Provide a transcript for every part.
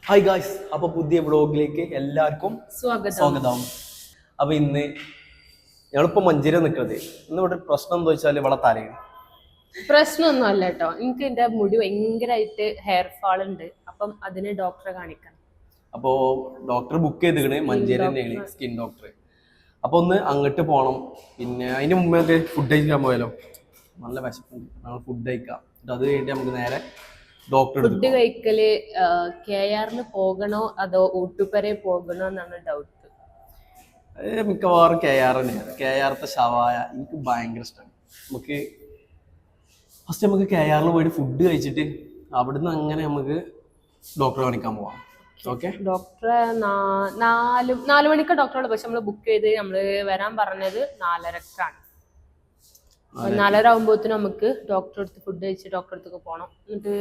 Hi guys, അപ്പൊ പുതിയ വ്ളോഗിലേക്ക് എല്ലാവർക്കും സ്വാഗതം. അപ്പൊ ഇന്ന് ഞങ്ങളിപ്പോ മഞ്ചേരി നിൽക്കുന്നത്. ഇന്ന് ഇവിടെ പ്രശ്നം എന്താ വെച്ചാൽ ഇവിടെ തലയാണ്. പ്രശ്നമൊന്നും അല്ല കേട്ടോ, എനിക്ക് എന്റെ മുടി ഭയങ്കരമായിട്ട് ഹെയർ ഫാൾ ഉണ്ട്. അപ്പം അതിന് ഡോക്ടറെ കാണിക്കണം. അപ്പോ ഡോക്ടർ ബുക്ക് ചെയ്തിക്കണേ, മഞ്ചേരി തന്നെയാണ് സ്കിൻ ഡോക്ടർ. അപ്പൊ ഒന്ന് അങ്ങോട്ട് പോകണം. പിന്നെ അതിന് മുമ്പേ ഫുഡ് കഴിക്കാൻ പോയാലോ? നല്ല വിശപ്പുണ്ട്, നമ്മൾ ഫുഡ് കഴിക്കാം. അത് കഴിഞ്ഞിട്ട് നമുക്ക് നേരെ ഡോക്ടർ ഫുഡ് കഴിക്കല് KRന് പോകണോ അതോ ഊട്ടുപുരയിൽ പോകണോ എന്നാണ് ഡൗട്ട്. മിക്കവാറും KR തന്നെയാണ്. KRത്തെ ഷവായ എനിക്ക് ഭയങ്കര ഇഷ്ടമാണ്. ഫസ്റ്റ് നമുക്ക് KRൽ പോയിട്ട് ഫുഡ് കഴിച്ചിട്ട് അവിടുന്ന് അങ്ങനെ നമുക്ക് ഡോക്ടറെ കാണിക്കാൻ പോവാം. ഓക്കെ, ഡോക്ടറെ 4 മണിക്ക് ഡോക്ടറോട്, പക്ഷെ നമ്മൾ ബുക്ക് ചെയ്ത് നമ്മള് വരാൻ പറഞ്ഞത് 4:30-ക്കാണ്. 4:30 ആകുമ്പോഴത്തേനും നമുക്ക് ഡോക്ടറെ അടുത്ത് ഫുഡ് കഴിച്ച് ഡോക്ടറെ അടുത്തൊക്കെ പോകണം. എന്നിട്ട്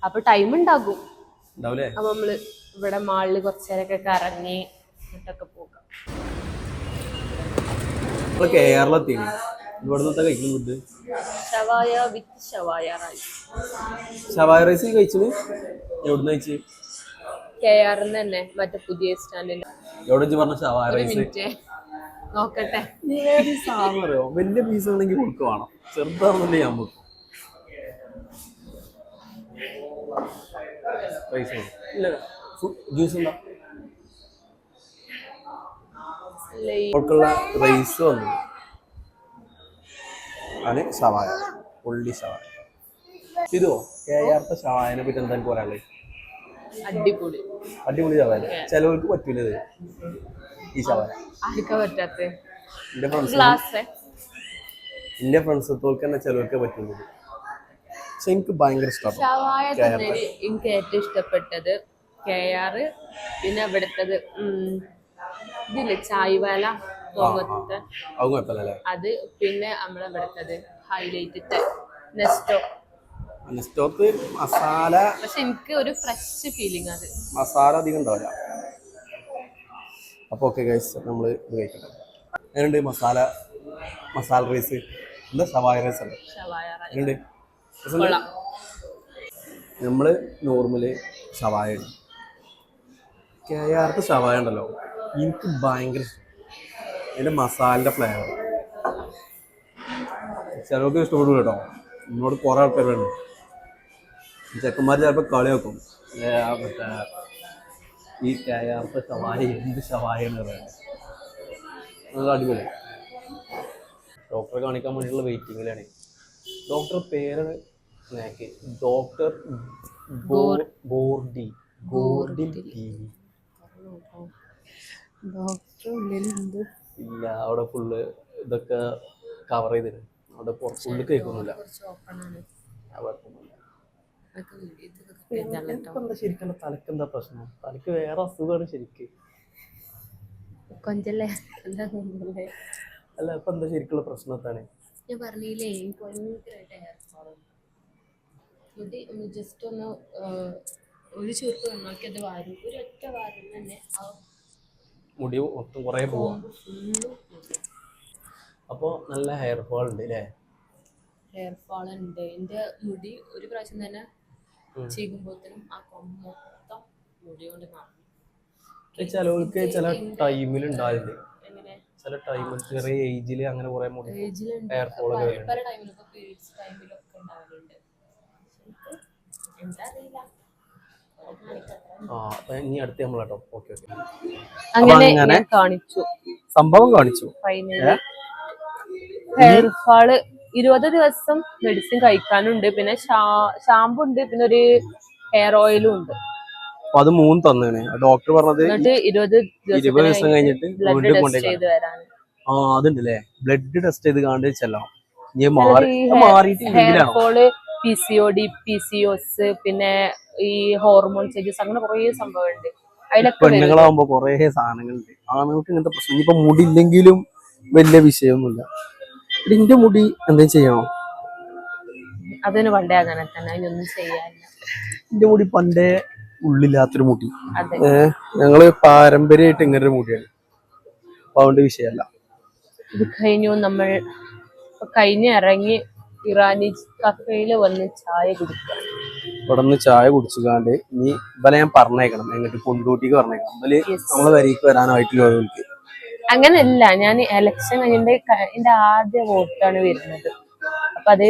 അപ്പൊ ടൈം ഉണ്ടാകും. അപ്പൊ നമ്മള് ഇവിടെ മാളില് കുറച്ചു നേരമൊക്കെ കറങ്ങി എന്നിട്ടൊക്കെ പോകാം. ഷവായ വിത്ത് ഷവായ റൈസ്. ഷവായ റൈസ് കഴിച്ചത് എവിടുന്ന് കഴിച്ച്? KRന്ന് തന്നെ, മറ്റേ പുതിയ സ്റ്റാൻഡിൽ. എവിടെ വെച്ച് പറഞ്ഞ ഷവായ റൈസ്? നോക്കട്ടെ, സാധനം വലിയ പീസ് ആണെങ്കിൽ കൊടുക്ക് വേണം, ചെറുതാണെന്നുണ്ടെങ്കിൽ ഞാൻ വെക്കും. റൈസ് ഇല്ല, ജ്യൂസ് ഉണ്ടോ? അവർക്കുള്ള റൈസ് വന്നു. അത് ഷവായ, ഉള്ളി ഷവായ. ഇതോ KRത്തെ ഷവായനെ പറ്റി എന്താ എനിക്ക് പറയാനുള്ളത്? അടിപൊളി അടിപൊളി ഷവായ. ചിലവർക്ക് പറ്റൂല ഇത്, ഈ ഷവായ. എന്റെ ഫ്രണ്ട്സത്തോൾക്ക് തന്നെ ചിലവർക്ക് പറ്റുന്നത്. പക്ഷെ എനിക്ക് ഭയങ്കര ഇഷ്ടമാണ് ഷവായ. എനിക്ക് ഏറ്റവും ഇഷ്ടപ്പെട്ടത് KR. പിന്നെ ഇവിടുത്തത് ഇതില്ലേ ചായവാല അത്. പിന്നെ നമ്മളെ ഇവിടുത്തത് ഹൈലൈറ്റ് നെസ്റ്റോക്ക് മസാല. പക്ഷെ എനിക്ക് ഒരു ഫ്രഷ് ഫീലിംഗ്, അത് മസാല അധികം ഉണ്ടാവില്ല. അപ്പോൾ ഓക്കെ ഗൈസ്, നമ്മൾ ഇത് കഴിക്കട്ടെ. എങ്ങനെയുണ്ട് മസാല റൈസ്? എന്താ ഷവായ റൈസ് അല്ലേ? എങ്ങനെയുണ്ട്? നമ്മൾ നോർമല് ഷവായ ഉണ്ട്. KRത്തെ ഷവായ ഉണ്ടല്ലോ, എനിക്ക് ഭയങ്കര ഇഷ്ടം. അതിൻ്റെ മസാലൻ്റെ ഫ്ലേവർ ചിലർക്ക് ഇഷ്ടപ്പെടും കേട്ടോ. എന്നോട് കുറേ ആൾക്കാരുണ്ട്, ചെക്കന്മാർ ചിലപ്പോൾ കളി വെക്കും. മറ്റേ ഈ KRത്തെ ഷവായ എന്ത് ഷവായ എന്ന് പറയുന്നത് നല്ല അടിപൊളി. ഡോക്ടറെ കാണിക്കാൻ വേണ്ടിയിട്ടുള്ള വെയിറ്റിങ്ങിലാണ്. ഡോക്ടർ പേര് ഡോക്ടർ ഗോർഡി ഇല്ല, അവിടെ ഫുള്ള് ഇതൊക്കെ കവർ ചെയ്തിട്ട് അവിടെ ഫുള്ള് കേൾക്കുന്നില്ല. എന്താ ശരിക്കും തലക്കെന്താ പ്രശ്നം? തലക്ക് വേറെ അസുഖമാണ് ശരിക്ക്. അല്ല, ഇപ്പൊ എന്താ ശരിക്കുള്ള പ്രശ്നം എന്താണ്? ഞാൻ പറഞ്ഞില്ലേ, എനിക്ക് ഭയങ്കരമായിട്ട് ഹെയർ ഫാൾ. ജസ്റ്റ് ഒന്ന് ഒരു ചുരുക്ക് നന്നാക്കി അത് വാരും, ഒരൊറ്റ വാരം തന്നെ ആ മുടി മൊത്തം കുറേ പോവാം. അപ്പോൾ നല്ല ഹെയർ ഫാൾ ഉണ്ട് അല്ലേ? ഹെയർ ഫാൾ ഉണ്ട്. എൻ്റെ മുടി ഒരു പ്രാവശ്യം തന്നെ ചെയ്യുമ്പോഴത്തേനും ആ മൊത്തം മുടി കൊണ്ട് നടന്നു. ചിലവർക്ക് ചില ടൈമിൽ ഉണ്ടാവില്ലേ, ചില ടൈമിൽ ചെറിയ ഏജില് അങ്ങനെ കുറെ ഹെയർ ഫോൾ പല ടൈമിലൊക്കെ പീരീഡ്സ് ടൈമിലൊക്കെ ഉണ്ടാവലുണ്ട്. എന്താ അറിയില്ല. ഇനി അടുത്ത് നമ്മൾ കേട്ടോ. ഓക്കെ ഓക്കെ, അങ്ങനെ കാണിച്ചു, സംഭവം കാണിച്ചു. ഹെയർ ഫാള് 20 ദിവസം മെഡിസിൻ കഴിക്കാനുണ്ട്, പിന്നെ ഷാമ്പു ഉണ്ട്, പിന്നെ ഒരു ഹെയർ ഓയിലും ഉണ്ട്. അപ്പൊ അത് 3 തന്നേനെ ഡോക്ടർ പറഞ്ഞത്. 20 ദിവസം കഴിഞ്ഞിട്ട് ബ്ലഡ് ടെസ്റ്റ് ചെയ്ത് വരാണ്. അതുണ്ടല്ലേ, ബ്ലഡ് ടെസ്റ്റ് ചെയ്ത് കാണ്ട് ചെല്ലാം. ഹെയർ ഫോള്, PCOD, PCOS, പിന്നെ ഈ ഹോർമോൺ ചേഞ്ചസ്, അങ്ങനെ കുറെ സംഭവം ഉണ്ട്. അതിലൊക്കെ പെണ്ണുങ്ങളാവുമ്പോ കുറെ സാധനങ്ങളുണ്ട്. ആണുങ്ങൾക്ക് ഇങ്ങനത്തെ പ്രശ്നം ഇപ്പൊ മുടി ഇല്ലെങ്കിലും വലിയ വിഷയമൊന്നുമില്ല. ഇതിന്റെ മുടി എന്താ ചെയ്യണോ? അതിന് പണ്ടേ അങ്ങനെ തന്നെ, അതിനൊന്നും ചെയ്യാനില്ല. എന്റെ മുടി പണ്ടേ ഉള്ളില്ലാത്തൊരു മുടി. ഞങ്ങള് പാരമ്പര്യമായിട്ട് ഇങ്ങനെ ഒരു മുടിയാണ്. അപ്പൊ അതുകൊണ്ട് വിഷയമല്ല. ഇത് കഴിഞ്ഞു, നമ്മൾ കഴിഞ്ഞ് ഇറങ്ങി ഇറാനി കഫേയില് വന്ന് ചായ കുടിക്കുക. ഇവിടെ നിന്ന് ചായ കുടിച്ചുകാണ്ട് ഇനി ഇവലെ ഞാൻ പറഞ്ഞേക്കണം എങ്ങോട്ട് കൊണ്ടോട്ടിക്ക് പറഞ്ഞേക്കണം ഇവല് നമ്മളെ വരിക്ക് വരാനായിട്ടില്ല ഓരോർക്ക്. അങ്ങനല്ല, ഞാൻ എലക്ഷൻ കഴിഞ്ഞിട്ട് എന്റെ ആദ്യ വോട്ടാണ് വരുന്നത്. അപ്പൊ അത്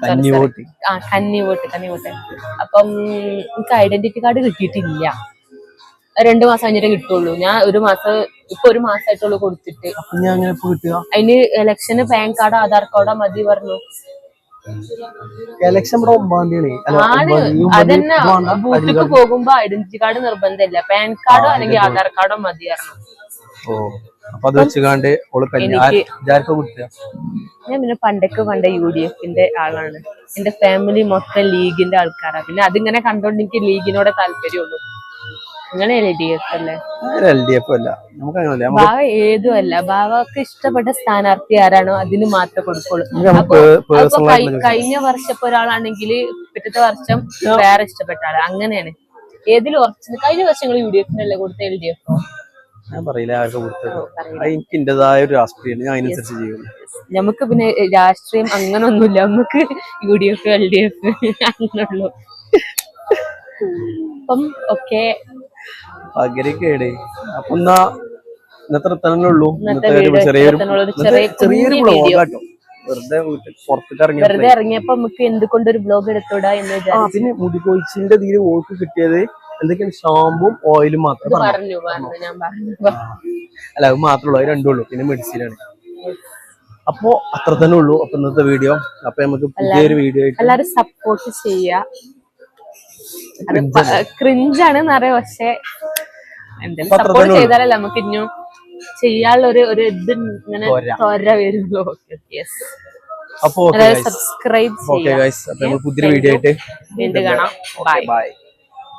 കന്നി വോട്ട്. കന്നി വോട്ട്. അപ്പം എനിക്ക് ഐഡന്റിറ്റി കാർഡ് കിട്ടിയിട്ടില്ല. 2 മാസം കഴിഞ്ഞിട്ടേ കിട്ടുള്ളൂ. ഞാൻ ഇപ്പൊ ഒരു മാസമായിട്ടുള്ളൂ കൊടുത്തിട്ട്. അതിന് ഇലക്ഷന് പാൻ കാർഡോ ആധാർ കാർഡോ മതി പറഞ്ഞു. ഇലക്ഷൻ ആണ് അതന്നെ. ബൂത്തിക്ക് പോകുമ്പോ ഐഡന്റിറ്റി കാർഡ് നിർബന്ധമില്ല, പാൻ കാർഡോ അല്ലെങ്കിൽ ആധാർ കാർഡോ മതി പറഞ്ഞു. ഞാൻ പിന്നെ പണ്ട് UDF-ന്റെ ആളാണ്. എന്റെ ഫാമിലി മൊത്തം ലീഗിന്റെ ആൾക്കാരാണ്. പിന്നെ അതിങ്ങനെ കണ്ടോണ്ട് എനിക്ക് ലീഗിനോടെ താല്പര്യമുള്ളൂ. അങ്ങനെ LDF അല്ലേ? ബാവ ഏതും അല്ല. ബാവക്ക് ഇഷ്ടപ്പെട്ട സ്ഥാനാർത്ഥി ആരാണോ അതിന് മാത്രമേ കൊടുക്കുള്ളൂ. അപ്പൊ കഴിഞ്ഞ വർഷം ഇപ്പൊ ഒരാളാണെങ്കിൽ പിറ്റത്തെ വർഷം വേറെ ഇഷ്ടപ്പെട്ട ആള്, അങ്ങനെയാണ്. ഏതിലും ഉറച്ചു. കഴിഞ്ഞ വർഷം നിങ്ങൾ UDF-നല്ലേ കൊടുത്ത LDF? ഞാൻ പറയില്ല എനിക്ക് എന്റേതായ ഒരു രാഷ്ട്രീയം, ഞാൻ അതിനനുസരിച്ച് ചെയ്യുള്ളൂ. നമുക്ക് പിന്നെ രാഷ്ട്രീയം അങ്ങനെ ഒന്നുമില്ല. നമുക്ക് UDF LDF അങ്ങനെയുള്ളൂ. അപ്പം ഓക്കെ പകരക്കേട്. അപ്പൊ എന്നാ ഇന്നത്തെ തന്നെ ഉള്ളൂ. ചെറിയൊരു വ്ളോഗാട്ടോ. വെറുതെ പുറത്തേക്ക് ഇറങ്ങിയപ്പോ നമുക്ക് എന്തുകൊണ്ടൊരു വ്ളോഗ് എടുത്തോടാ എന്ന് വിചാരിച്ചു. പിന്നെ മുടി കൊഴിച്ചിന്റെ തീരെ ഓൾക്ക് കിട്ടിയത് എന്തൊക്കെയാണ്? ഷാമ്പും ഓയിലും മാത്രം പറഞ്ഞു ഞാൻ പറഞ്ഞു. അല്ല, അത് മാത്രമേ ഉള്ളൂ, അത് രണ്ടുള്ളൂ. പിന്നെ മെഡിസിനാണ്. അപ്പോ അത്ര തന്നെ ഉള്ളൂ. അപ്പൊ ഇന്നത്തെ വീഡിയോ. അപ്പൊ നമുക്ക് പുതിയൊരു വീഡിയോ ആയിട്ട് എല്ലാരും സപ്പോർട്ട് ചെയ്യാ. ക്രിഞ്ചാണെന്ന് അറിയാം, പക്ഷെ എന്തെങ്കിലും സപ്പോർട്ട് ചെയ്താലല്ലേ നമുക്ക് ഇനിയും ചെയ്യാനുള്ള ഒരു ഇത് ഇങ്ങനെ തൊര വരുള്ളൂ. അപ്പൊ സബ്സ്ക്രൈബ് ചെയ്യാം. പുതിയൊരു വീഡിയോ ആയിട്ട് വീണ്ടും കാണാം. ബൈ.